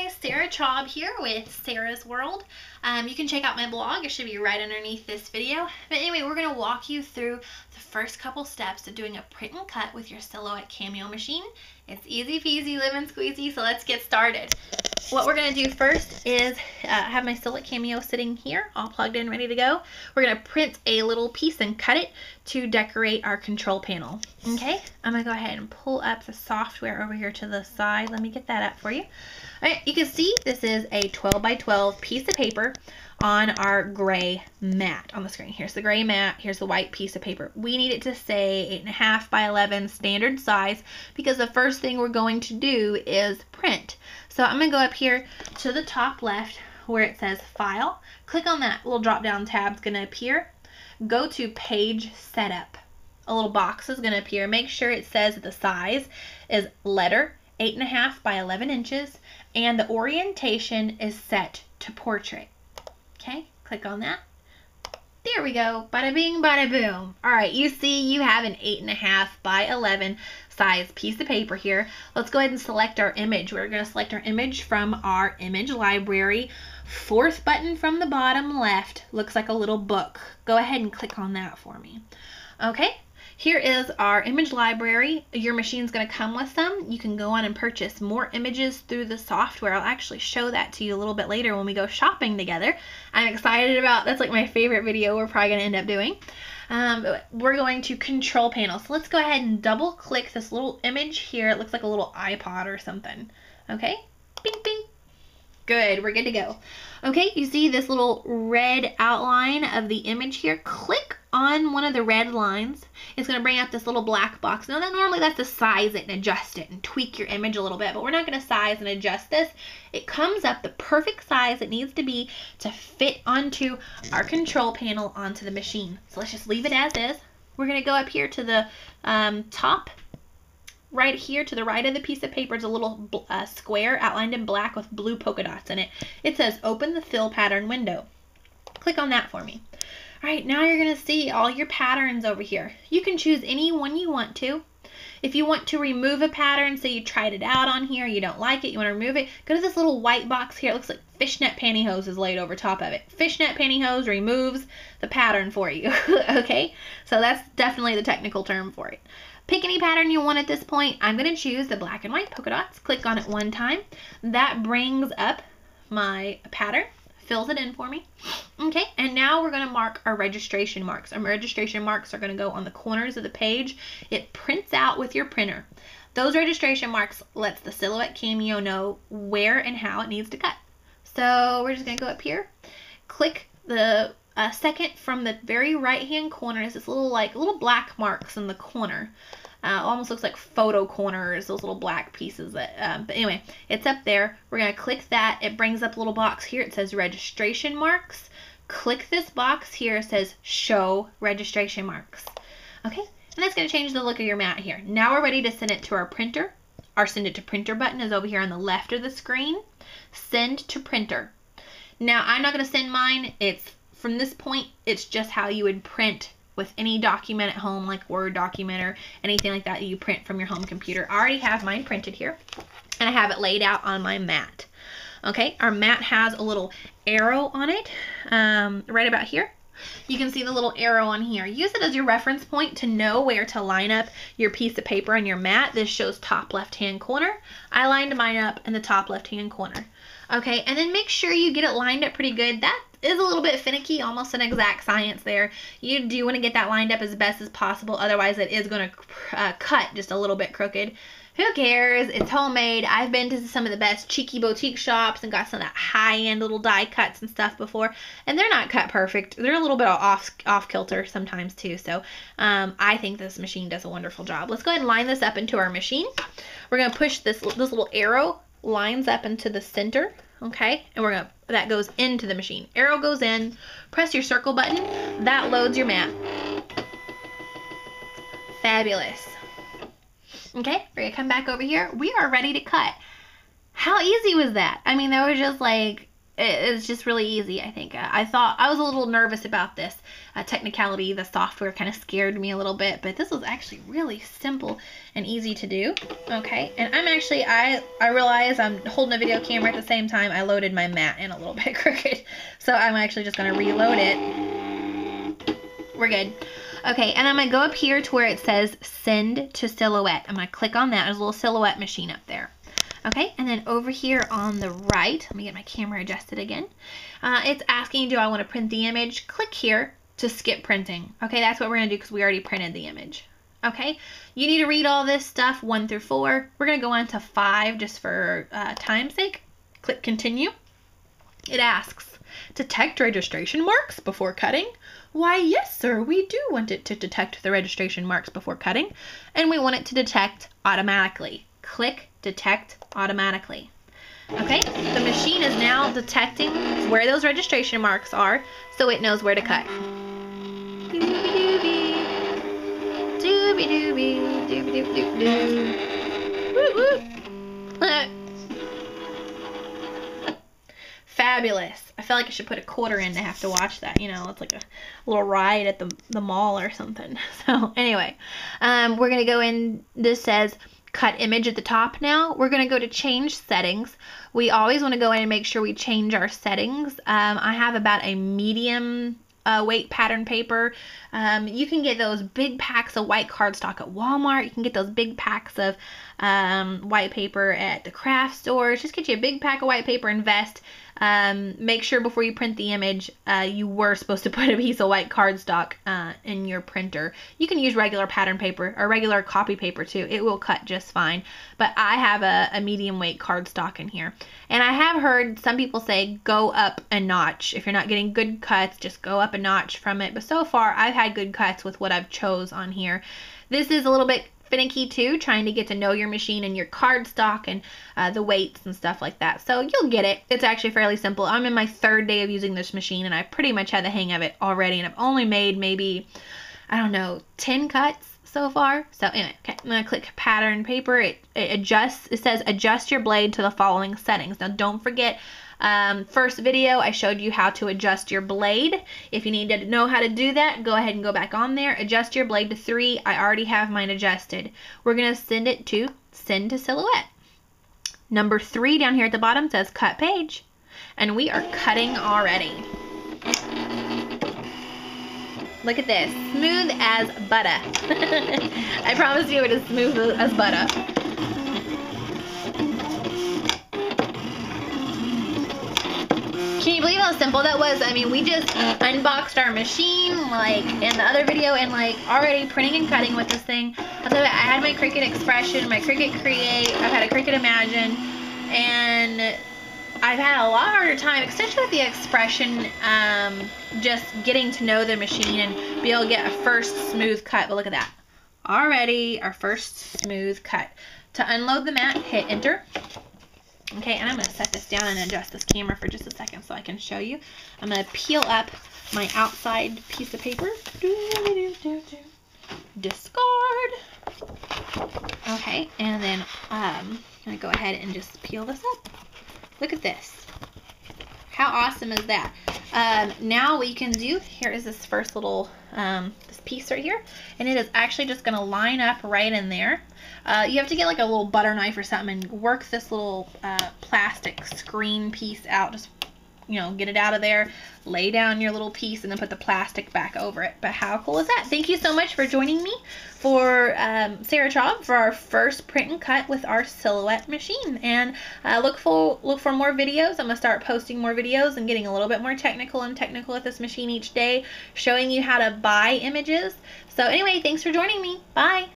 Hi, Sarah Traub here with Sarah's World. You can check out my blog. It should be right underneath this video. But anyway, we're going to walk you through the first couple steps of doing a print and cut with your Silhouette Cameo machine. It's easy peasy, lemon squeezy, so let's get started. What we're going to do first is have my Silhouette Cameo sitting here, all plugged in, ready to go. We're going to print a little piece and cut it to decorate our control panel. Okay, I'm going to go ahead and pull up the software over here to the side. Let me get that up for you. All right, you can see this is a 12 by 12 piece of paper on our gray mat on the screen. Here's the gray mat, here's the white piece of paper. We need it to say 8.5 by 11 standard size because the first thing we're going to do is print. So I'm going to go up here to the top left where it says File. Click on that little drop down tab. It's going to appear. Go to Page Setup. A little box is going to appear. Make sure it says that the size is letter 8.5 by 11 inches and the orientation is set to portrait. Okay, click on that. There we go. Bada bing, bada boom. All right, you see you have an 8.5 by 11 size piece of paper here. Let's go ahead and select our image. We're going to select our image from our image library. Fourth button from the bottom left looks like a little book. Go ahead and click on that for me. Okay, here is our image library. Your machine's going to come with some. You can go on and purchase more images through the software. I'll actually show that to you a little bit later when we go shopping together. I'm excited about, that's like my favorite video we're probably going to end up doing. We're going to control panel. So let's go ahead and double click this little image here. It looks like a little iPod or something. Okay, bing, bing. Good, we're good to go. Okay, you see this little red outline of the image here. Click on one of the red lines. It's going to bring up this little black box. Now, normally that's to size it and adjust it and tweak your image a little bit, but we're not going to size and adjust this. It comes up the perfect size it needs to be to fit onto our control panel onto the machine. So let's just leave it as is. We're going to go up here to the top. Right here to the right of the piece of paper is a little square outlined in black with blue polka dots in it. It says open the fill pattern window. Click on that for me. All right, now you're going to see all your patterns over here. You can choose any one you want to. If you want to remove a pattern, say you tried it out on here, you don't like it, you want to remove it, go to this little white box here. It looks like fishnet pantyhose is laid over top of it. Fishnet pantyhose removes the pattern for you. Okay, so that's definitely the technical term for it. Pick any pattern you want at this point. I'm going to choose the black and white polka dots. Click on it one time. That brings up my pattern, fills it in for me. Okay, and now we're going to mark our registration marks. Our registration marks are going to go on the corners of the page. It prints out with your printer. Those registration marks lets the Silhouette Cameo know where and how it needs to cut. So we're just going to go up here, click the second from the very right hand corner is this little black marks in the corner. Almost looks like photo corners, those little black pieces that, but anyway, it's up there. We're going to click that. It brings up a little box here. It says registration marks. Click this box here. It says show registration marks. Okay, and that's going to change the look of your mat here. Now we're ready to send it to our printer. Our send it to printer button is over here on the left of the screen. Send to printer. Now I'm not going to send mine. From this point, it's just how you would print with any document at home, like Word document or anything like that you print from your home computer. I already have mine printed here, and I have it laid out on my mat. Okay, our mat has a little arrow on it, right about here. You can see the little arrow on here. Use it as your reference point to know where to line up your piece of paper on your mat. This shows top left-hand corner. I lined mine up in the top left-hand corner. Okay, and then make sure you get it lined up pretty good. That is a little bit finicky, almost an exact science there. You do want to get that lined up as best as possible, otherwise it is going to cut just a little bit crooked. Who cares? It's homemade. I've been to some of the best cheeky boutique shops and got some of that high-end little die cuts and stuff before, and they're not cut perfect. They're a little bit off-kilter sometimes too, so I think this machine does a wonderful job. Let's go ahead and line this up into our machine. We're going to push this little arrow lines up into the center, okay, and that goes into the machine. Arrow goes in, press your circle button, that loads your mat. Fabulous. Okay, we're gonna come back over here. We are ready to cut. How easy was that? I mean, that was just like it's just really easy, I think. I thought I was a little nervous about this technicality. The software kind of scared me a little bit, but this was actually really simple and easy to do. Okay, and I'm actually, I realize I'm holding a video camera at the same time. I loaded my mat in a little bit crooked, so I'm actually just going to reload it. We're good. Okay, and I'm going to go up here to where it says send to Silhouette. I'm going to click on that. There's a little Silhouette machine up there. Okay, and then over here on the right, let me get my camera adjusted again. It's asking, do I want to print the image? Click here to skip printing. Okay, that's what we're going to do because we already printed the image. Okay, you need to read all this stuff 1 through 4. We're going to go on to 5 just for time's sake. Click continue. It asks, detect registration marks before cutting? Why, yes, sir, we do want it to detect the registration marks before cutting, and we want it to detect automatically. Click detect automatically. Okay, the machine is now detecting where those registration marks are, so it knows where to cut. Doobie-doobie, doobie-doobie, doobie-doobie-doo. Woo-woo. Fabulous. I feel like I should put a quarter in to have to watch that. You know, it's like a little ride at the mall or something. So anyway, we're going to go in. This says cut image at the top now. We're going to go to change settings. We always want to go in and make sure we change our settings. I have about a medium weight pattern paper. You can get those big packs of white cardstock at Walmart. You can get those big packs of white paper at the craft stores. Just get you a big pack of white paper, invest. Make sure before you print the image, you were supposed to put a piece of white cardstock in your printer. You can use regular pattern paper or regular copy paper too. It will cut just fine. But I have a medium weight cardstock in here. And I have heard some people say go up a notch. If you're not getting good cuts, just go up a notch from it. But so far, I've had good cuts with what I've chose on here. This is a little bit finicky too, trying to get to know your machine and your cardstock and the weights and stuff like that. So you'll get it. It's actually fairly simple. I'm in my 3rd day of using this machine and I pretty much had the hang of it already, and I've only made maybe, I don't know, 10 cuts so far. So anyway, okay, I'm going to click pattern paper. It adjusts, it says adjust your blade to the following settings. Now don't forget, first video I showed you how to adjust your blade. If you need to know how to do that, go ahead and go back on there. Adjust your blade to 3. I already have mine adjusted. We're going to send it to send to Silhouette. Number 3 down here at the bottom says cut page, and we are cutting already. Look at this, smooth as butter. I promise you it is smooth as butter. Can you believe how simple that was? I mean, we just unboxed our machine, like in the other video, and like already printing and cutting with this thing. I'll tell you what, I had my Cricut Expression, my Cricut Create, I've had a Cricut Imagine, and I've had a lot harder time, especially with the Expression, just getting to know the machine and be able to get a first smooth cut. But look at that. Already our first smooth cut. To unload the mat, hit enter. Okay, and I'm going to set this down and adjust this camera for just a second so I can show you. I'm going to peel up my outside piece of paper. Discard. Okay, and then I'm going to go ahead and just peel this up. Look at this. How awesome is that? Now what you can do, here is this first little this piece right here, and it is actually just going to line up right in there. You have to get like a little butter knife or something and work this little plastic screen piece out. Just, you know, get it out of there, lay down your little piece, and then put the plastic back over it. But how cool is that? Thank you so much for joining me for Sarah Traub for our first print and cut with our Silhouette machine. And look for more videos. I'm gonna start posting more videos and getting a little bit more technical with this machine each day, showing you how to buy images. So anyway, thanks for joining me. Bye.